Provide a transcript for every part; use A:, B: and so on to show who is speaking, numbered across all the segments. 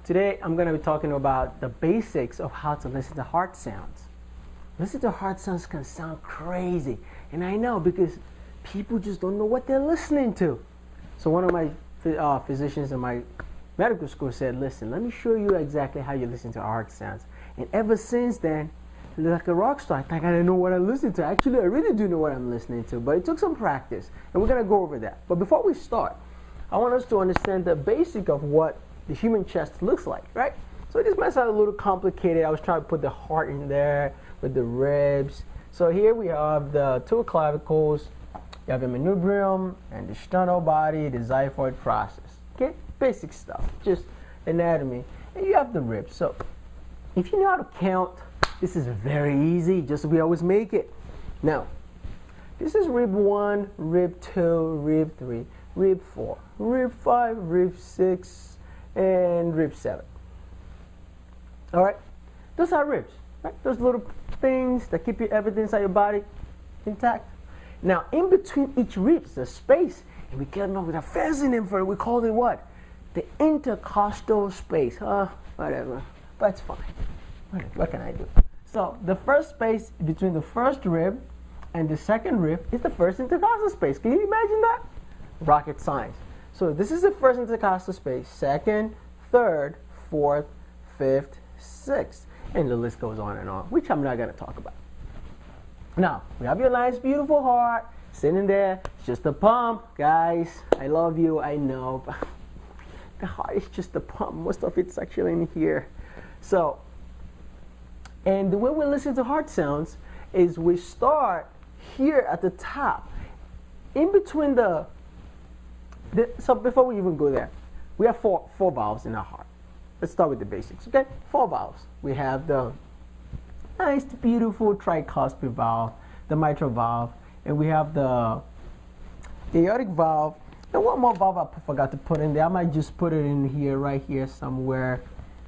A: Today I'm going to be talking about the basics of how to listen to heart sounds. Listen to heart sounds can sound crazy, and I know because people just don't know what they're listening to. So one of my physicians in my medical school said, listen, let me show you exactly how you listen to heart sounds. And ever since then, like a rock star, I think I didn't know what I listened to. Actually, I really do know what I'm listening to, but it took some practice, and we're going to go over that. But before we start, I want us to understand the basic of what the human chest looks like, right? So this might sound a little complicated. I was trying to put the heart in there with the ribs. So here we have the two clavicles, you have the manubrium and the sternal body, the xiphoid process. Okay, basic stuff, just anatomy. And you have the ribs. So if you know how to count, this is very easy, just we always make it. Now, this is rib 1, rib 2, rib 3, rib 4, rib 5, rib 6, and rib 7. All right, those are ribs, right? Those little things that keep everything inside your body intact. Now, in between each rib, there's space, and we came up with a fancy name for it. We called it what? The intercostal space. Whatever, but it's fine. What can I do? So the first space between the first rib and the second rib is the first intercostal space. Can you imagine that? Rocket science. So this is the first intercostal space, second, third, fourth, fifth, sixth, and the list goes on, which I'm not going to talk about. Now, we have your nice, beautiful heart sitting there. It's just a pump, guys. I love you, I know. But the heart is just a pump. Most of it's actually in here. So, and the way we listen to heart sounds is we start here at the top, in between so before we even go there, we have four valves in our heart. Let's start with the basics, okay? 4 valves. We have the nice, beautiful tricuspid valve, the mitral valve, and we have the aortic valve. And one more valve I forgot to put in there. I might just put it in here, right here somewhere.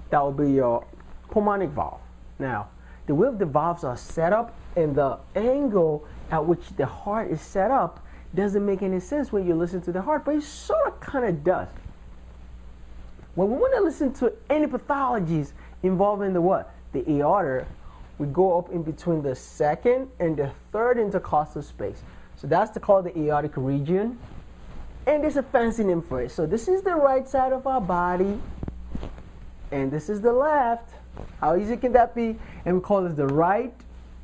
A: That will be your pulmonic valve. Now, the way the valves are set up and the angle at which the heart is set up doesn't make any sense when you listen to the heart, but it sort of kind of does. When we want to listen to any pathologies involving the what? The aorta, we go up in between the second and the third intercostal space. So that's called the aortic region. And there's a fancy name for it. So this is the right side of our body, and this is the left. How easy can that be? And we call this the right,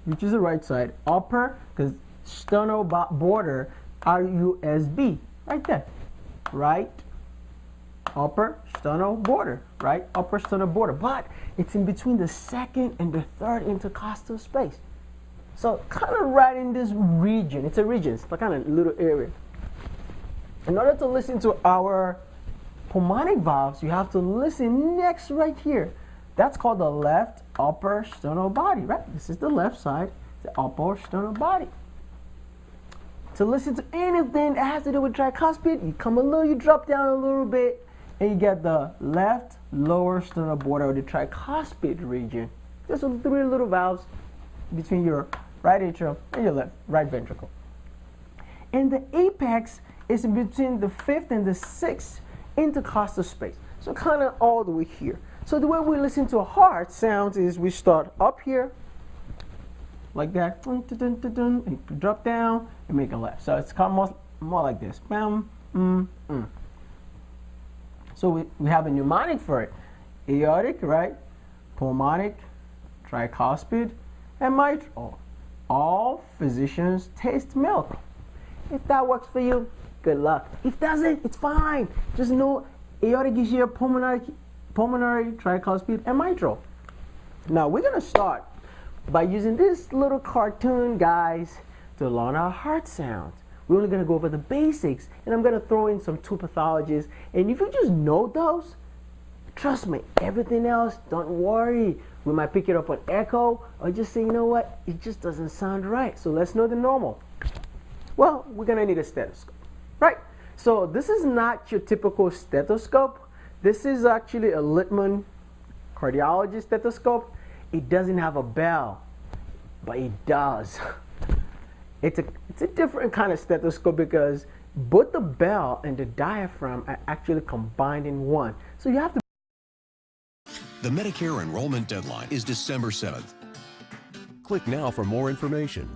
A: which is the right side, upper, because sternal border, RUSB, right there. Right, upper sternal border, right? Upper sternal border. But it's in between the second and the third intercostal space. So kind of right in this region. It's a region. It's like kind of little area. In order to listen to our pulmonic valves, you have to listen next right here. That's called the left upper sternal body, right? This is the left side, the upper sternal body. To listen to anything that has to do with tricuspid, you drop down a little bit, and you get the left lower sternal border of the tricuspid region. There's 3 little valves between your right atrium and your right ventricle. And the apex is between the 5th and the 6th intercostal space. So kind of all the way here. So the way we listen to a heart sounds is we start up here, like that, and drop down and make a left. So it's kind of more like this. Bam, So we have a mnemonic for it. Aortic, right? Pulmonic, tricuspid, and mitral. All physicians taste milk. If that works for you, good luck. If it doesn't, it's fine. Just know aortic is here, pulmonary, tricuspid, and mitral. Now we're going to start by using this little cartoon, guys, to learn our heart sounds. We're only going to go over the basics, and I'm going to throw in some 2 pathologies. And if you just know those, trust me, everything else, don't worry. We might pick it up on echo, or just say, you know what, it just doesn't sound right. So let's know the normal. Well, we're going to need a stethoscope, right? So this is not your typical stethoscope. This is actually a Littmann cardiology stethoscope. It doesn't have a bell, but it does. It's a different kind of stethoscope because both the bell and the diaphragm are actually combined in one. So you have to
B: The Medicare enrollment deadline is December 7th.
C: Click now for more information